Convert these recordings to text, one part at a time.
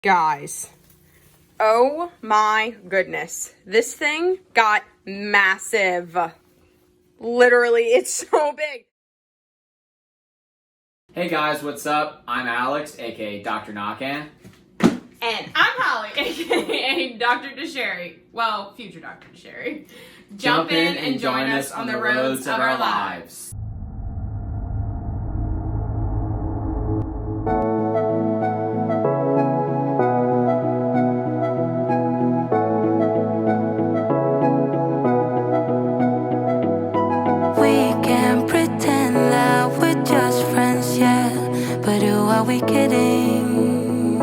Guys, oh my goodness, this thing got massive. Literally, it's so big. Hey guys, what's up? I'm Alex, aka Dr. Knockan. And I'm Holly, aka Dr. DeSherry. Well, future Dr. DeSherry. Jump in and join us on the roads of our lives. Are we kidding?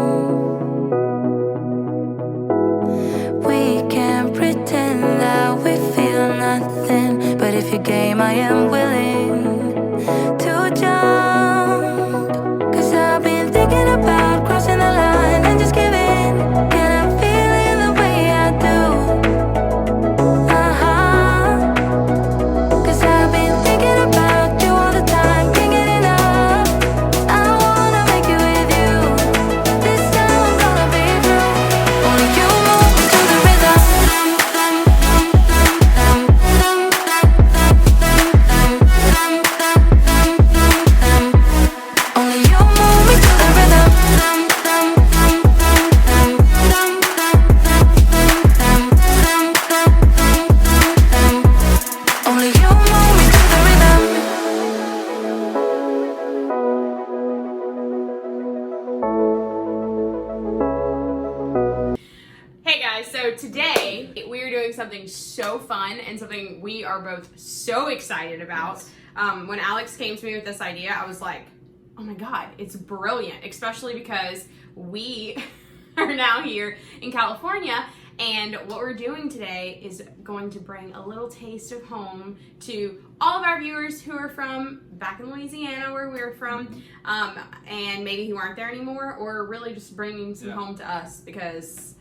We can't pretend that we feel nothing, but if you're game, I am willing to jump. 'Cause I've been thinking about crossing the line and just giving, and I'm feeling the way I do. 'Cause I've been thinking about you all the time, can't get enough. I wanna make it with you. This time I'm gonna be through. Only you move me to the rhythm. Only you move me to the rhythm. Only you move me to the rhythm. Hey guys, so today we are doing something so fun and something we are both so excited about. When Alex came to me with this idea, I was like, oh my god, it's brilliant, especially because we are now here in California, and what we're doing today is going to bring a little taste of home to all of our viewers who are from back in Louisiana, where we're from, and maybe who aren't there anymore, or really just bringing some home to us, because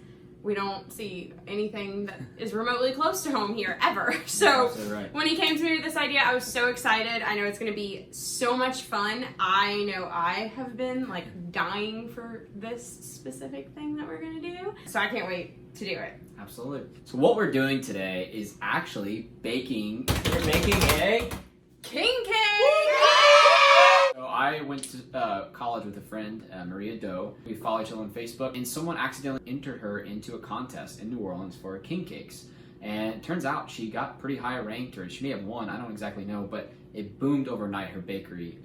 we don't see anything that is remotely close to home here ever. So when he came to me with this idea, I was so excited. I know it's going to be so much fun. I know I have been like dying for this specific thing that we're going to do. So I can't wait to do it. Absolutely. So what we're doing today is actually baking. We're making a King cake! So I went to college with a friend, Maria Doe. We follow each other on Facebook, and someone accidentally entered her into a contest in New Orleans for king cakes. And it turns out she got pretty high ranked, or she may have won, I don't exactly know, but it boomed overnight, her bakery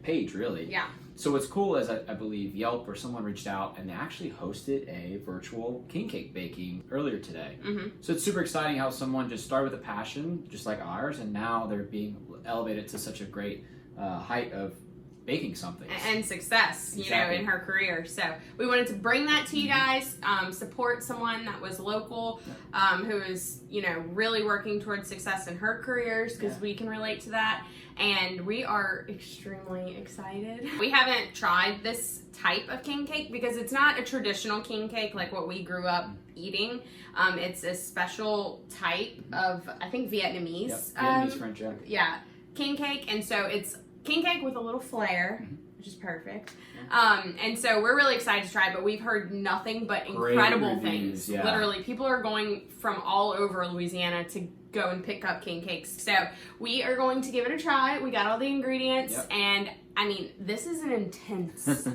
page, really. Yeah. So what's cool is I believe Yelp or someone reached out and they actually hosted a virtual king cake baking earlier today. So it's super exciting how someone just started with a passion just like ours, and now they're being elevated to such a great height of baking something. And success, you know, in her career. So we wanted to bring that to you guys, support someone that was local, who is, you know, really working towards success in her careers, because we can relate to that. And we are extremely excited. We haven't tried this type of king cake because it's not a traditional king cake like what we grew up eating. It's a special type of, I think, Vietnamese. Vietnamese French, yeah, king cake. And so it's king cake with a little flair, which is perfect. And so we're really excited to try it, but we've heard nothing but incredible things. Literally, people are going from all over Louisiana to go and pick up king cakes. So we are going to give it a try. We got all the ingredients, and I mean, this is an intense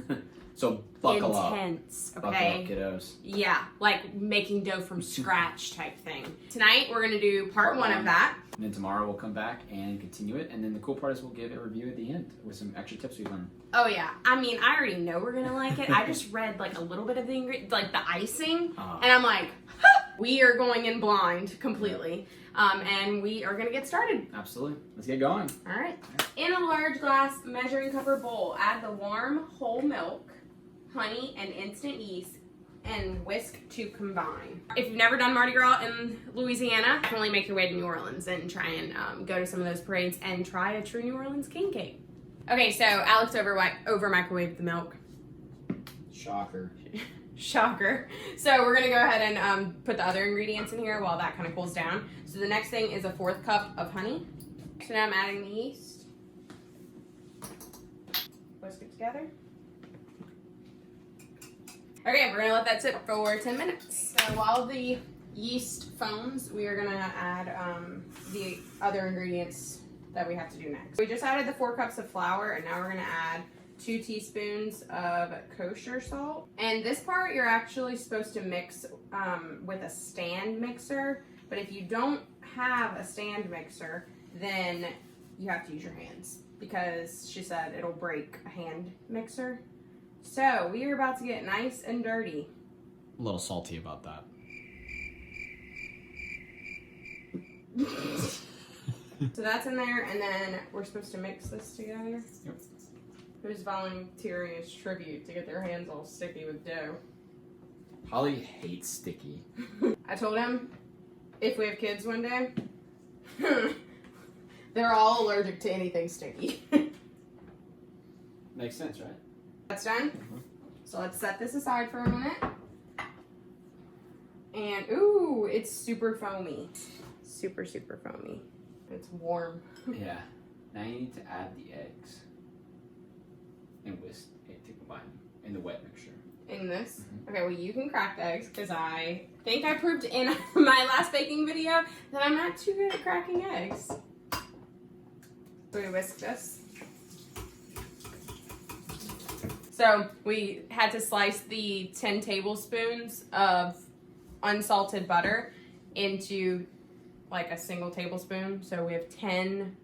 so buckle up. Intense, okay? Buckle up, kiddos. Yeah, like making dough from scratch type thing. Tonight, we're gonna do part one of that. And then tomorrow we'll come back and continue it. And then the cool part is we'll give a review at the end with some extra tips we learned. Oh yeah, I mean, I already know we're gonna like it. I just read like a little bit of the ingredients, like the icing, and I'm like, we are going in blind completely. And we are gonna get started. Absolutely. Let's get going. All right. In a large glass measuring cup or bowl, add the warm whole milk, honey, and instant yeast, and whisk to combine. If you've never done Mardi Gras in Louisiana, definitely make your way to New Orleans and try and go to some of those parades and try a true New Orleans king cake. Okay, so Alex over microwaved the milk. Shocker. Shocker. So we're gonna go ahead and put the other ingredients in here while that kind of cools down. So the next thing is a 1/4 cup of honey. So now I'm adding the yeast. Whisk it together. Okay, we're gonna let that sit for 10 minutes. So while the yeast foams, we are gonna add the other ingredients that we have to do next. We just added the 4 cups of flour, and now we're gonna add 2 teaspoons of kosher salt. And this part you're actually supposed to mix with a stand mixer, but if you don't have a stand mixer, then you have to use your hands, because she said it'll break a hand mixer. So we are about to get nice and dirty. A little salty about that. So that's in there, and then we're supposed to mix this together. Yep. Who's volunteering as tribute to get their hands all sticky with dough? Holly hates sticky. I told him if we have kids one day, they're all allergic to anything sticky. Makes sense, right? That's done. Mm-hmm. So let's set this aside for a minute. And ooh, it's super foamy. Super, super foamy. It's warm. Yeah. Now you need to add the eggs. And whisk it to combine in the wet mixture. In this? Mm-hmm. Okay, well you can crack the eggs, because I think I proved in my last baking video that I'm not too good at cracking eggs. So we whisk this. So we had to slice the 10 tablespoons of unsalted butter into like a single tablespoon. So we have 10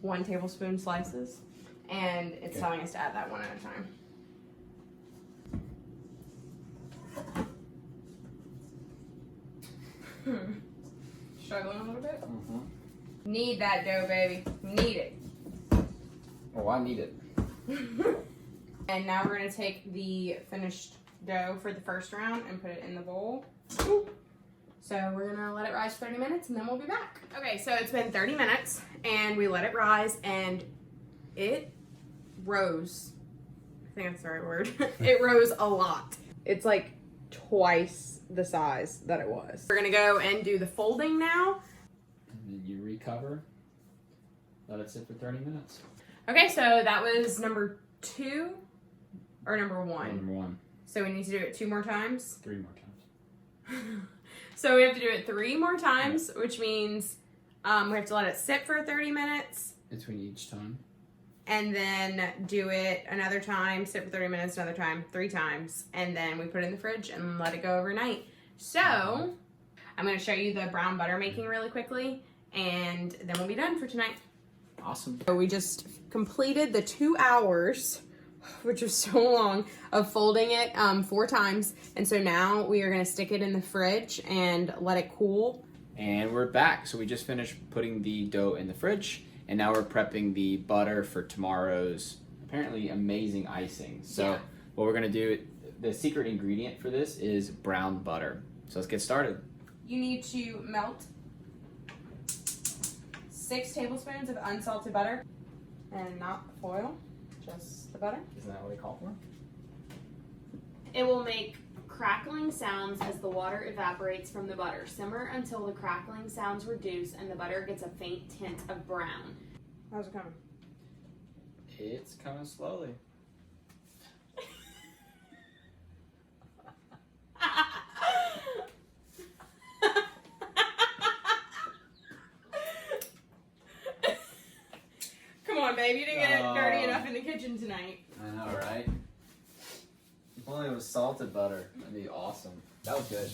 1 tablespoon slices, and it's telling us to add that one at a time. Struggling a little bit? Mm-hmm. Need that dough, baby. Need it. Oh, I need it. And now we're going to take the finished dough for the first round and put it in the bowl. So we're going to let it rise for 30 minutes, and then we'll be back. Okay, so it's been 30 minutes, and we let it rise, and it rose. I think that's the right word. It rose a lot. It's like twice the size that it was. We're going to go and do the folding now. And then you recover. Let it sit for 30 minutes. Okay, so that was number 2 or number 1? Number 1. So we need to do it 2 more times? 3 more times. So we have to do it 3 more times, which means we have to let it sit for 30 minutes. Between each time. And then do it another time, sit for 30 minutes, another time, 3 times. And then we put it in the fridge and let it go overnight. So I'm going to show you the brown butter making really quickly, and then we'll be done for tonight. Awesome. So we just completed the 2 hours, which was so long, of folding it 4 times. And so now we are going to stick it in the fridge and let it cool. And we're back. So we just finished putting the dough in the fridge, and now we're prepping the butter for tomorrow's apparently amazing icing. So what we're going to do, the secret ingredient for this is brown butter. So let's get started. You need to melt 6 tablespoons of unsalted butter, and not foil, just the butter. Isn't that what they call for? It will make crackling sounds as the water evaporates from the butter. Simmer until the crackling sounds reduce and the butter gets a faint tint of brown. How's it coming? It's coming slowly. Come on, babe. You didn't get it dirty enough in the kitchen tonight. I know, right? If only it was salted butter. That'd be awesome. That was good.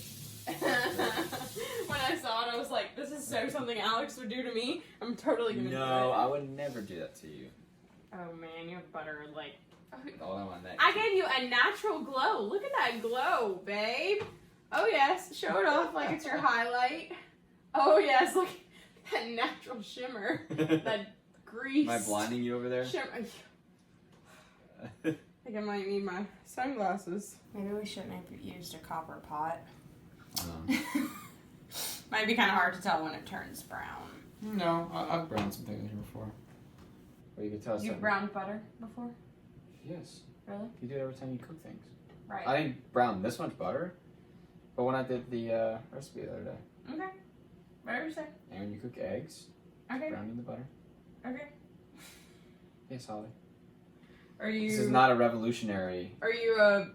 When I saw it, I was like, this is so something Alex would do to me. I'm totally gonna do it. No, I would never do that to you. Oh man, you have butter like... All on my neck. I gave you a natural glow. Look at that glow, babe. Oh yes, show it off like it's your highlight. Oh yes, look at that natural shimmer. That grease. Am I blinding you over there? Shimmer. I think I might need my sunglasses. Maybe we shouldn't have used a copper pot. Might be kind of hard to tell when it turns brown. No, I've browned some things here before. Or you can tell us You've something. browned butter before? Yes. Really? You do it every time you cook things. Right. I didn't brown this much butter, but when I did the recipe the other day. Okay. Whatever you say. And when you cook eggs, Okay. browning the butter. Okay. Yes, Holly. Are you... This is not a revolutionary. Are you a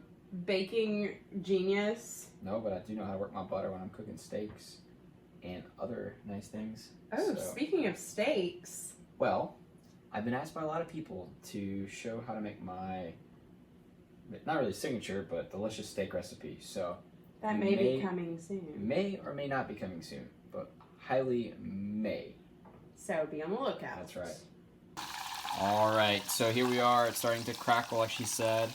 baking genius. No, but I do know how to work my butter when I'm cooking steaks and other nice things. Oh, speaking of steaks. Well, I've been asked by a lot of people to show how to make my, not really signature, but delicious steak recipe. So that may be coming soon. May or may not be coming soon, but highly may. So be on the lookout. That's right. All right, so here we are. It's starting to crackle, like she said.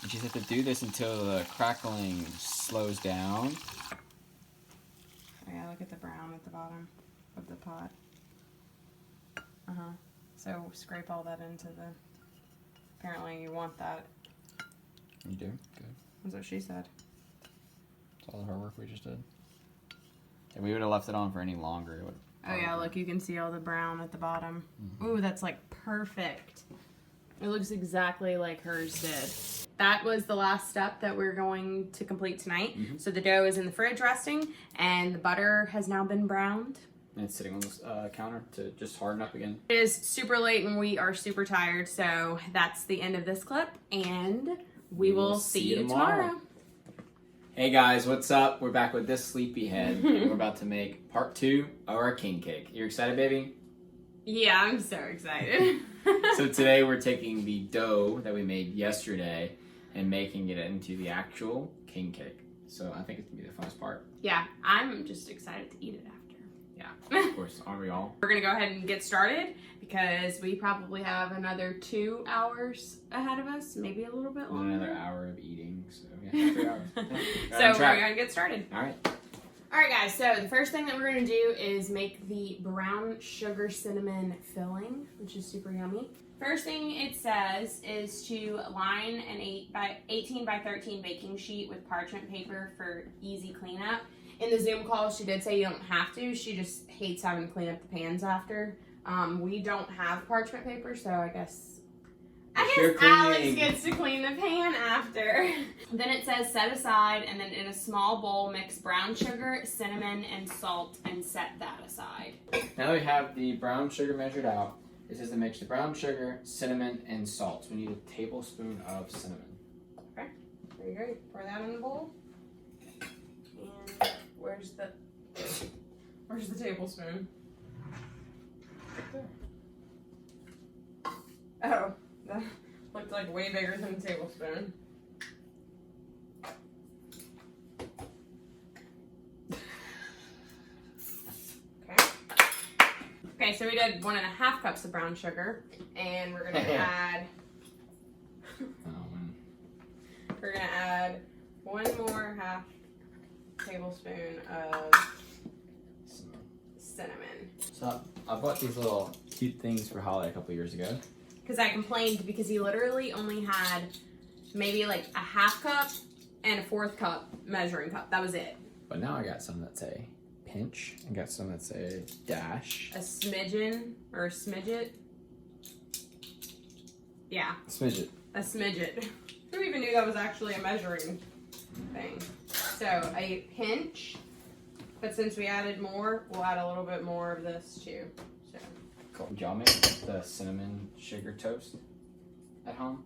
And she said to do this until the crackling slows down. Oh yeah, look at the brown at the bottom of the pot. So scrape all that into the, apparently you want that. You do? Good. That's what she said. It's all the hard work we just did. If we would have left it on for any longer, it would. Oh yeah, look, you can see all the brown at the bottom. Mm-hmm. Ooh, that's like perfect. It looks exactly like hers did. That was the last step that we're going to complete tonight. Mm-hmm. So the dough is in the fridge resting, and the butter has now been browned. And it's sitting on this counter to just harden up again. It is super late and we are super tired, so that's the end of this clip, and we will see you tomorrow. Hey guys, what's up? We're back with this sleepyhead, and we're about to make part 2 of our king cake. You excited, baby? Yeah, I'm so excited. So today we're taking the dough that we made yesterday and making it into the actual king cake. So I think it's gonna be the funnest part. Yeah, I'm just excited to eat it after. Yeah, of course, aren't we all? We're gonna go ahead and get started because we probably have another 2 hours ahead of us, maybe a little bit longer. Another hour of eating, so yeah, 3 hours. So we're gonna get started. All right. All right, guys, so the first thing that we're gonna do is make the brown sugar cinnamon filling, which is super yummy. First thing it says is to line an 18 by 13 baking sheet with parchment paper for easy cleanup. In the Zoom call, she did say you don't have to. She just hates having to clean up the pans after. We don't have parchment paper, so I guess Alex gets to clean the pan after. Then it says set aside, and then in a small bowl, mix brown sugar, cinnamon, and salt, and set that aside. Now that we have the brown sugar measured out, it says to mix the brown sugar, cinnamon, and salt. So we need a tablespoon of cinnamon. Okay, there you go. Pour that in the bowl. And where's the tablespoon? Oh, that looked like way bigger than a tablespoon. Okay, so we did 1.5 cups of brown sugar, and we're gonna add. We're gonna add 1 more half tablespoon of cinnamon. So I bought these little cute things for Holly a couple years ago. Because I complained because he literally only had maybe like a 1/2 cup and a 1/4 cup measuring cup. That was it. But now I got some that say pinch. I got some that say dash. A smidgen or a smidget. Yeah. Smidget. A smidget. Who even knew that was actually a measuring thing? So a pinch, but since we added more, we'll add a little bit more of this too. So. Cool. Did y'all make the cinnamon sugar toast at home?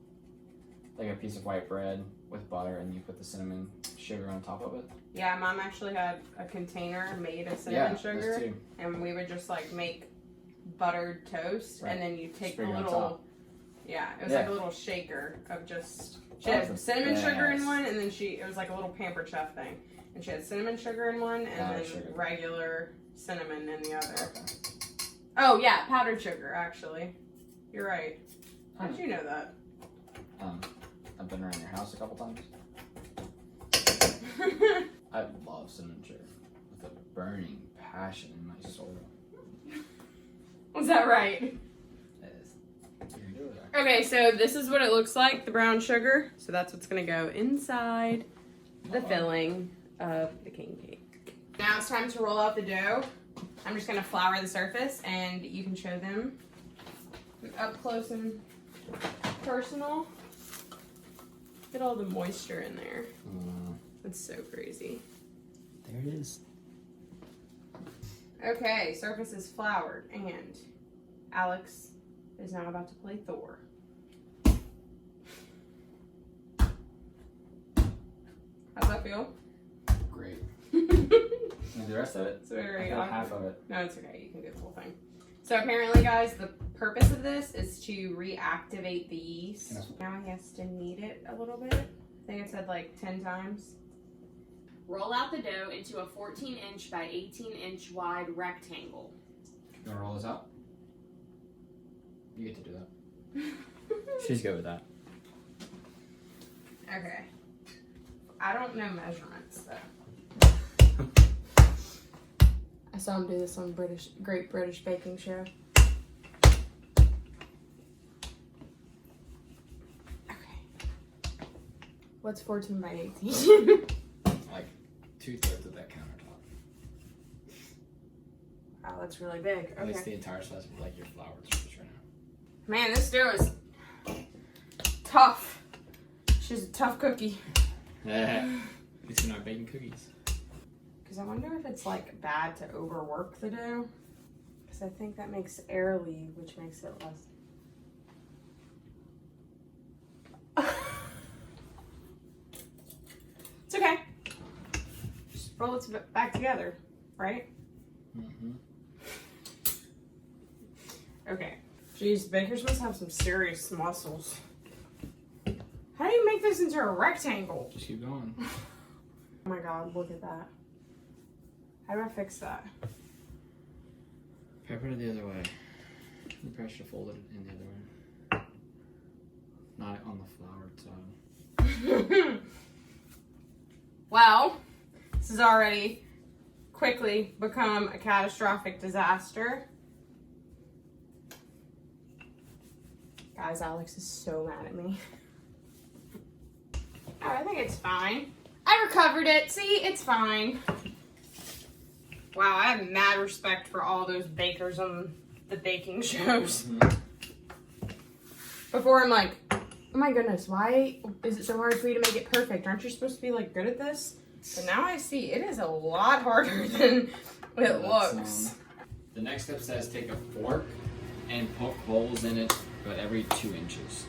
Like a piece of white bread with butter, and you put the cinnamon sugar on top of it? Yeah, Mom actually had a container made of cinnamon sugar, and we would just like make buttered toast, and then you take the little, it was like a little shaker of just, she had cinnamon sugar in one, and then it was like a little Pampered Chef thing, and she had cinnamon sugar in one, and then regular cinnamon in the other. Okay. Oh yeah, powdered sugar actually. You're right. How did you know that? I've been around your house a couple times. I love cinnamon sugar with a burning passion in my soul. Was that right? It is. Okay, so this is what it looks like, the brown sugar. So that's what's gonna go inside the filling of the king cake. Now it's time to roll out the dough. I'm just gonna flour the surface, and you can show them up close and personal. Get all the moisture in there. That's so crazy. There it is. Okay, surface is floured, and Alex, is now about to play Thor. that feel? Great. And the rest of it? It's very I got awkward. half of it. No, it's okay. You can do the whole thing. So apparently, guys, the purpose of this is to reactivate the yeast. Now he has to knead it a little bit. I think it said like 10 times. Roll out the dough into a 14-inch by 18-inch wide rectangle. You want to roll this out? You get to do that. She's good with that. Okay. I don't know measurements though. I saw him do this on Great British Baking Show. Okay. What's 14 by 18? Like 2/3 of that countertop. Wow, that's really big. At least Okay. the entire size of like your flour just right now. Man, this dough is tough. She's a tough cookie. At least you're not baking cookies. Because I wonder if it's like bad to overwork the dough. Because I think that makes air leave, which makes it less. It's okay. Just roll it back together, right? Mm-hmm. Okay. Jeez, bakers must have some serious muscles. How do you make this into a rectangle? Just keep going. Oh my god, look at that. How do I fix that? Okay, put it the other way. You probably should fold it in the other way. Not on the floured side. Well, this has already quickly become a catastrophic disaster. Guys, Alex is so mad at me. Oh, I think it's fine. I recovered it. See, it's fine. Wow, I have mad respect for all those bakers on the baking shows. Before I'm like, oh my goodness, why is it so hard for you to make it perfect? Aren't you supposed to be like good at this? But now I see it is a lot harder than it looks. The next step says take a fork and poke holes in it, but every 2 inches.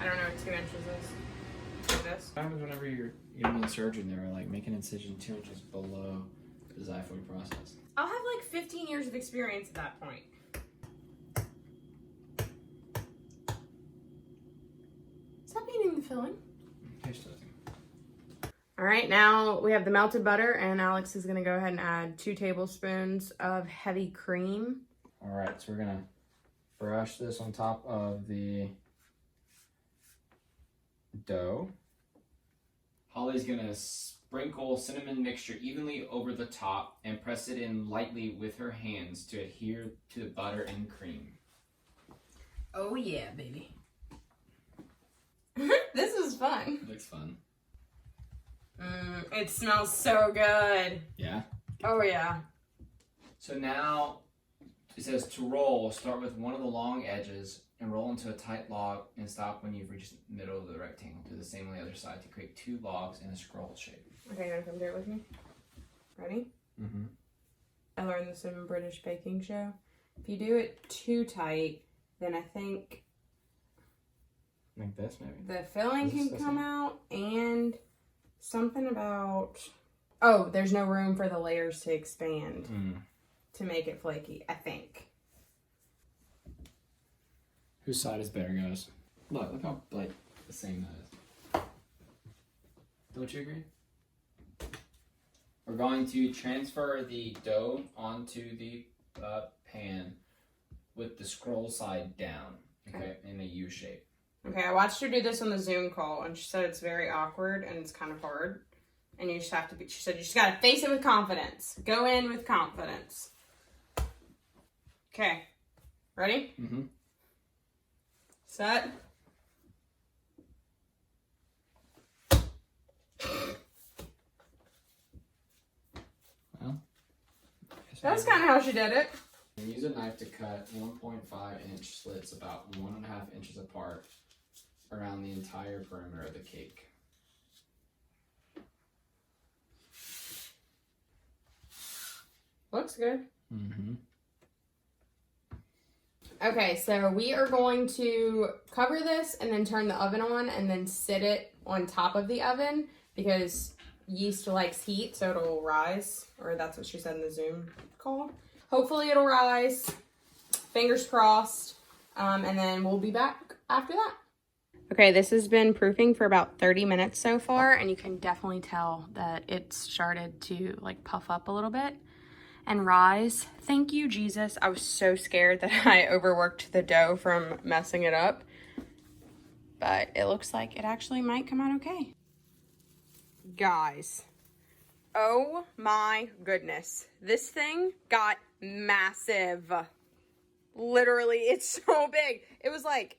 I don't know what 2 inches is. Like this. What happens whenever you're being a surgeon? They were like, make an incision 2 inches below the xiphoid process. I'll have like 15 years of experience at that point. Stop eating the filling. Taste testing. All right, now we have the melted butter, and Alex is gonna go ahead and add 2 tablespoons of heavy cream. All right, so we're gonna brush this on top of the dough. Holly's gonna sprinkle cinnamon mixture evenly over the top and press it in lightly with her hands to adhere to the butter and cream. Oh yeah, baby. This is fun. Looks fun. It smells so good. Yeah. Oh yeah. So now it says to roll, start with one of the long edges and roll into a tight log and stop when you've reached the middle of the rectangle. Do the same on the other side to create 2 logs in a scroll shape. Okay, you wanna come do it with me? Ready? Mm-hmm. I learned this in a British baking show. If you do it too tight, then I think Like this, maybe? the filling Is this can the come same? out, and something about, oh, there's no room for the layers to expand to make it flaky, I think. Whose side is better, guys? Look how, like, the same that is. Don't you agree? We're going to transfer the dough onto the pan with the scroll side down, okay, in a U shape. Okay, I watched her do this on the Zoom call, and she said it's very awkward and it's kind of hard. And you just have to be, she said, you just gotta face it with confidence. Go in with confidence. Okay, ready? Mm-hmm. Set. Well, That's kind of how she did it. use a knife to cut 1.5-inch slits about 1.5 inches apart around the entire perimeter of the cake. Looks good. Mm-hmm. Okay, so we are going to cover this and then turn the oven on and then sit it on top of the oven because yeast likes heat, so it'll rise, or that's what she said in the Zoom call. Hopefully it'll rise, fingers crossed, and then we'll be back after that. Okay, this has been proofing for about 30 minutes so far, and you can definitely tell that it started to like puff up a little bit and rise. Thank you, Jesus. I was so scared that I overworked the dough from messing it up, but it looks like it actually might come out okay. Guys, oh my goodness. This thing got massive. Literally, it's so big. It was like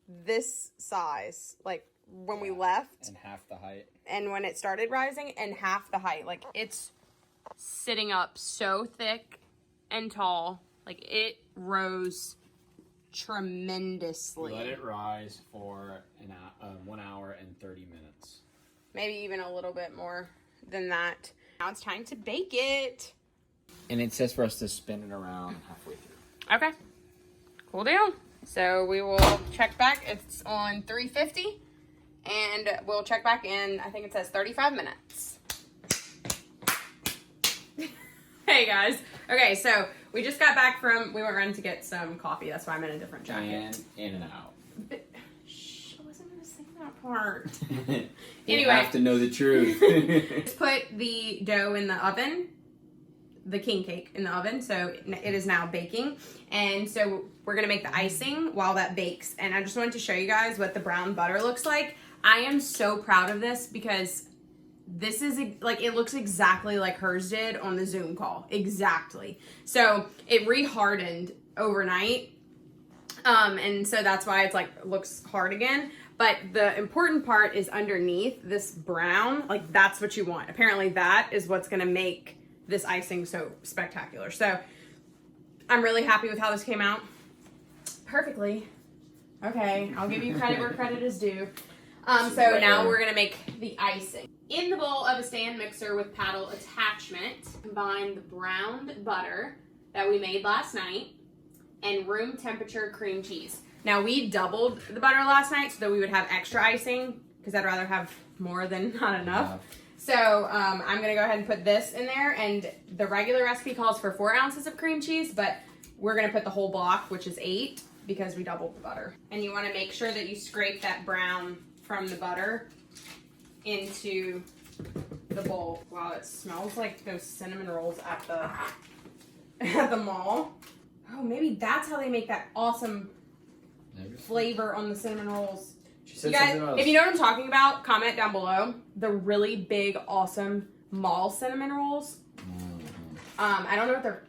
this size, like when we left. And half the height. And when it started rising, and half the height. Like, it's sitting up so thick and tall. Like, it rose tremendously. We let it rise for 1 hour and 30 minutes. Maybe even a little bit more than that. Now it's time to bake it. And it says for us to spin it around halfway through. Okay. Cool deal. So we will check back. It's on 350. And we'll check back in, I think it says 35 minutes. Hey guys. Okay, so we just got back from, we went running to get some coffee. That's why I'm in a different jacket. And in and out. But, shh, I wasn't going to say that part. You Anyway. have to know the truth. Let's put the dough in the oven, the king cake in the oven. So it is now baking. And so we're going to make the icing while that bakes. And I just wanted to show you guys what the brown butter looks like. I am so proud of this because this is like, it looks exactly like hers did on the Zoom call. Exactly. So it re-hardened overnight. And so that's why it's like, looks hard again. But the important part is underneath this brown, like that's what you want. Apparently that is what's gonna make this icing so spectacular. So I'm really happy with how this came out. Perfectly. Okay, I'll give you credit where credit is due. So now we're gonna make the icing. In the bowl of a stand mixer with paddle attachment, combine the browned butter that we made last night and room temperature cream cheese. Now we doubled the butter last night so that we would have extra icing because I'd rather have more than not enough. So I'm gonna go ahead and put this in there, and the regular recipe calls for 4 ounces of cream cheese, but we're gonna put the whole block, which is 8, because we doubled the butter. And you wanna make sure that you scrape that brown from the butter into the bowl. Wow, it smells like those cinnamon rolls at the mall. Oh, maybe that's how they make that awesome flavor on the cinnamon rolls. You guys, if you know what I'm talking about, comment down below. The really big, awesome mall cinnamon rolls. I don't know what they're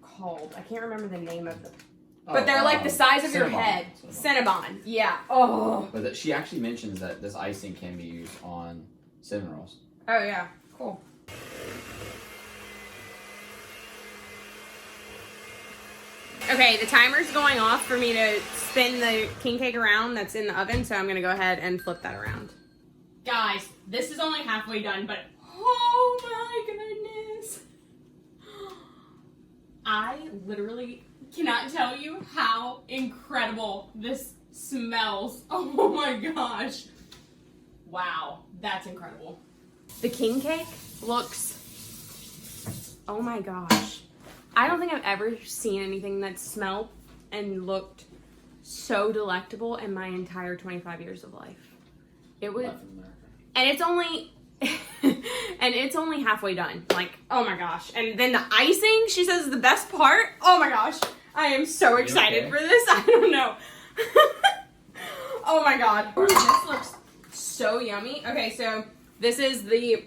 called. I can't remember the name of them. But they're like the size of your head. Cinnabon. Yeah. Oh. But she actually mentions that this icing can be used on cinnamon rolls. Oh, yeah. Cool. Okay, the timer's going off for me to spin the king cake around that's in the oven, so I'm going to go ahead and flip that around. Guys, this is only halfway done, but oh my goodness. I literally cannot tell you how incredible this smells. Oh my gosh. Wow, that's incredible. The king cake looks, oh my gosh. I don't think I've ever seen anything that smelled and looked so delectable in my entire 25 years of life. It was, and it's only, and it's only halfway done. Like, oh my gosh. And then the icing, she says, is the best part. Oh my gosh. I am so excited for this. I don't know. Oh my God. This looks so yummy. Okay, so this is the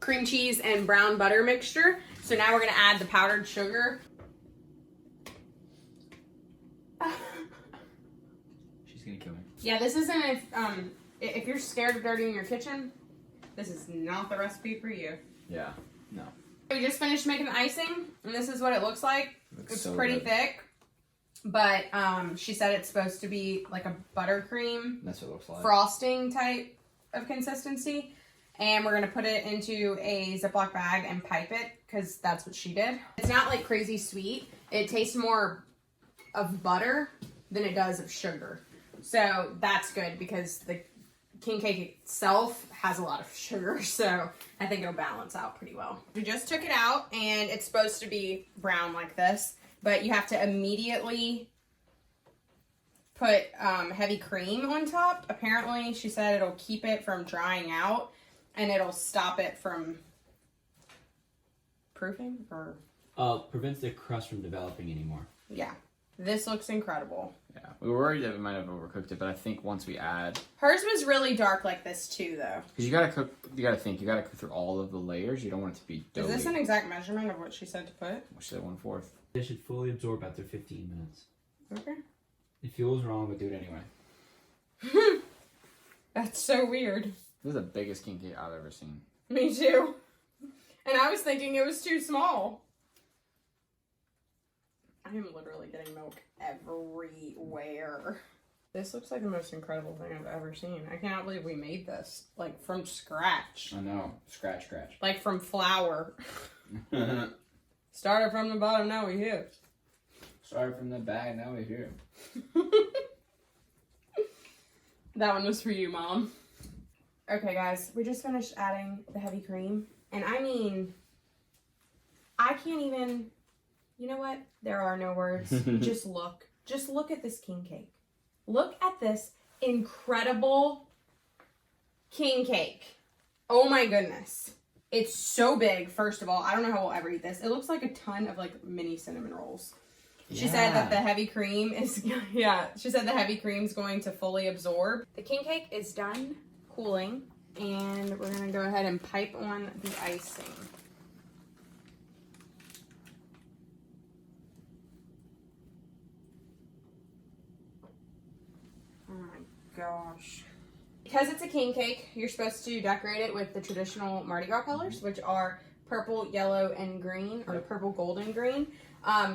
cream cheese and brown butter mixture. So now we're gonna add the powdered sugar. She's gonna kill me. Yeah, this isn't if you're scared of dirtying your kitchen, this is not the recipe for you. Yeah, no. We just finished making the icing, and this is what it looks like. It's so pretty good. thick, but she said it's supposed to be like a buttercream That's what it looks like. frosting type of consistency. And we're going to put it into a Ziploc bag and pipe it because that's what she did. It's not like crazy sweet. It tastes more of butter than it does of sugar. So that's good because the king cake itself has a lot of sugar, so I think it'll balance out pretty well. We just took it out, and it's supposed to be brown like this, but you have to immediately put heavy cream on top. Apparently, she said it'll keep it from drying out, and it'll stop it from proofing, or... Prevents the crust from developing anymore. Yeah. This looks incredible. Yeah, we were worried that we might have overcooked it, but I think once we add... Hers was really dark like this too, though. Because you gotta cook through all of the layers. You don't want it to be doughy. Is this an exact measurement of what she said to put? Well, she said 1/4. They should fully absorb after 15 minutes. Okay. It feels wrong, but do it anyway. That's so weird. This is the biggest king cake I've ever seen. Me too. And I was thinking it was too small. I am literally getting milk everywhere. This looks like the most incredible thing I've ever seen. I cannot believe we made this, like, from scratch. I know. Scratch. Like, from flour. Started from the bottom, now we're here. Started from the bag, now we're here. That one was for you, Mom. Okay, guys, we just finished adding the heavy cream. And I mean, I can't even... You know what? There are no words. Just look. Just look at this king cake. Look at this incredible king cake. Oh my goodness. It's so big, first of all. I don't know how we'll ever eat this. It looks like a ton of like mini cinnamon rolls. She said that the heavy cream is, she said the heavy cream is going to fully absorb. The king cake is done cooling, and we're going to go ahead and pipe on the icing. Oh my gosh. Because it's a king cake, you're supposed to decorate it with the traditional Mardi Gras colors, which are purple, yellow, and green, or purple, gold, and green.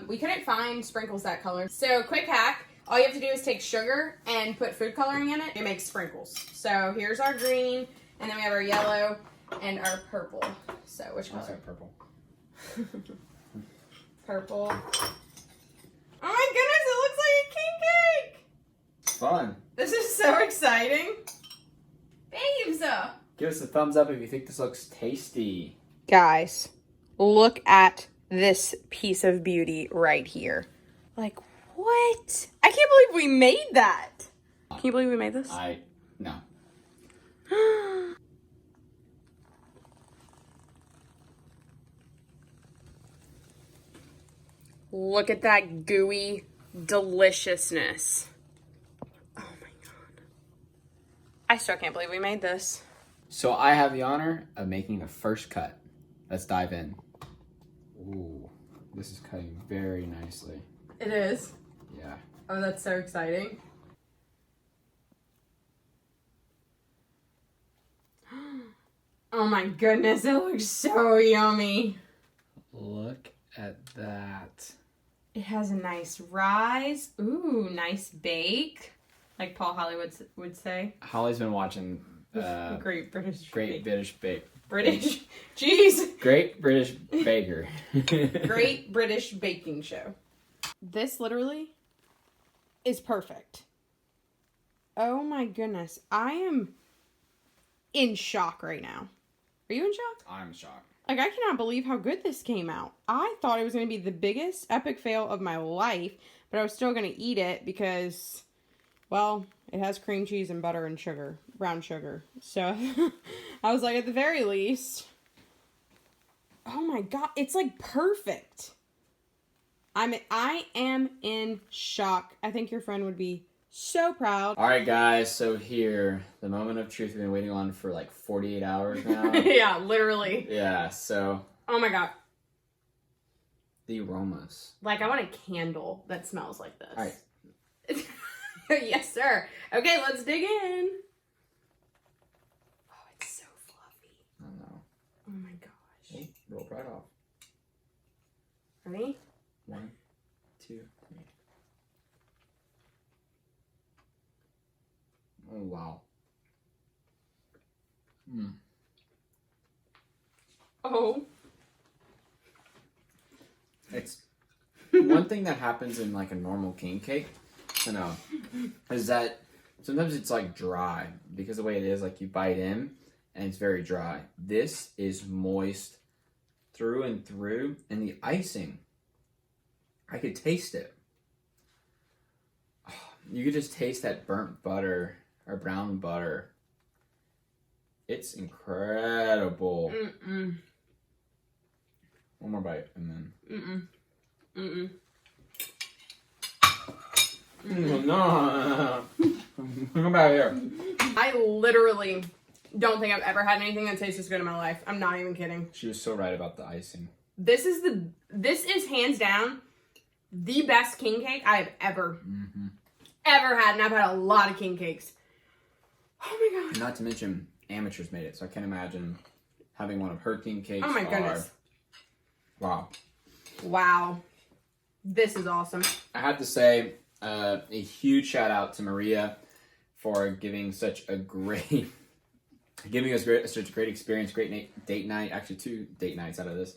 We couldn't find sprinkles that color. So, quick hack, all you have to do is take sugar and put food coloring in it. It makes sprinkles. So, here's our green, and then we have our yellow and our purple. So, which color? Also purple. Purple. Oh my goodness, it looks like a king cake! Fun. This is so exciting. Babes! Give us a thumbs up if you think this looks tasty. Guys, look at this piece of beauty right here. Like, what? I can't believe we made that. Can you believe we made this? No. Look at that gooey deliciousness. Oh my god. I still can't believe we made this. So I have the honor of making the first cut. Let's dive in. Ooh, this is cutting very nicely. It is. Yeah. Oh, that's so exciting. Oh my goodness, it looks so yummy. Look at that. It has a nice rise. Ooh, nice bake. Like Paul Hollywood would say. Holly's been watching Great British Great British Bake. British. Jeez. Great British Baker. Great British Baking Show. This literally is perfect. Oh my goodness. I am in shock right now. Are you in shock? I'm shocked. Like, I cannot believe how good this came out. I thought it was going to be the biggest epic fail of my life, but I was still going to eat it because, well, it has cream cheese and butter and sugar, brown sugar. So, I was like, at the very least, oh my god, it's like perfect. I am in shock. I think your friend would be so proud. All right, guys. So here, the moment of truth we've been waiting on for like 48 hours now. Yeah, literally. Yeah. So. Oh my god. The aromas. Like, I want a candle that smells like this. All right. Yes, sir. Okay, let's dig in. Oh, it's so fluffy. I don't know. Oh my gosh. Oh, roll right off. Ready? 1, 2, 3. Oh, wow. Oh. It's One thing that happens in like a normal king cake, is that sometimes it's like dry because the way it is, like you bite in and it's very dry. This is moist through and through, and the icing, I could taste it. You could just taste that burnt butter or brown butter. It's incredible. Mm-mm. One more bite and then. Mm-mm. No. Come back here. I literally don't think I've ever had anything that tastes this good in my life. I'm not even kidding. She was so right about the icing. This is hands down the best king cake I have ever had, and I've had a lot of king cakes. Oh my god! Not to mention, amateurs made it, so I can't imagine having one of her king cakes. Oh my goodness! Wow, this is awesome. I have to say, a huge shout out to Maria for giving such a great, such a great experience, great date night. Actually, 2 date nights out of this.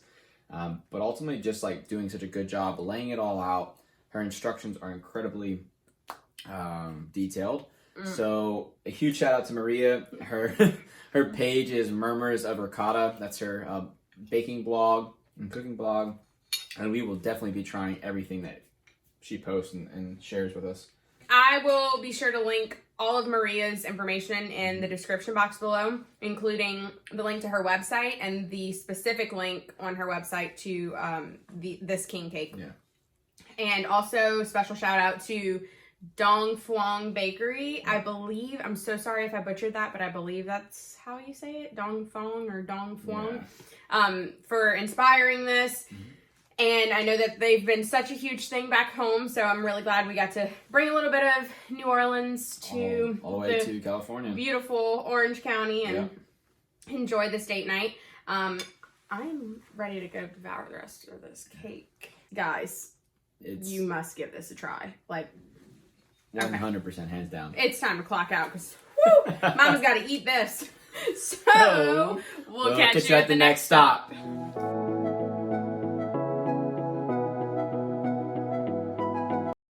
But ultimately, just like doing such a good job laying it all out. Her instructions are incredibly detailed. So a huge shout out to Maria. Her page is Murmurs of Ricotta. That's her baking blog and cooking blog, and we will definitely be trying everything that she posts and shares with us. I will be sure to link all of Maria's information in the description box below, including the link to her website and the specific link on her website to this king cake. Yeah. And also special shout out to Phuong Bakery. I believe, I'm so sorry if I butchered that, but I believe that's how you say it, Phuong or Phuong, for inspiring this. And I know that they've been such a huge thing back home, so I'm really glad we got to bring a little bit of New Orleans to all the way to California, beautiful Orange County, and enjoy this date night. I'm ready to go devour the rest of this cake. Guys, you must give this a try. Like, 100% hands down. It's time to clock out because Mama's got to eat this. So we'll catch you at the next stop.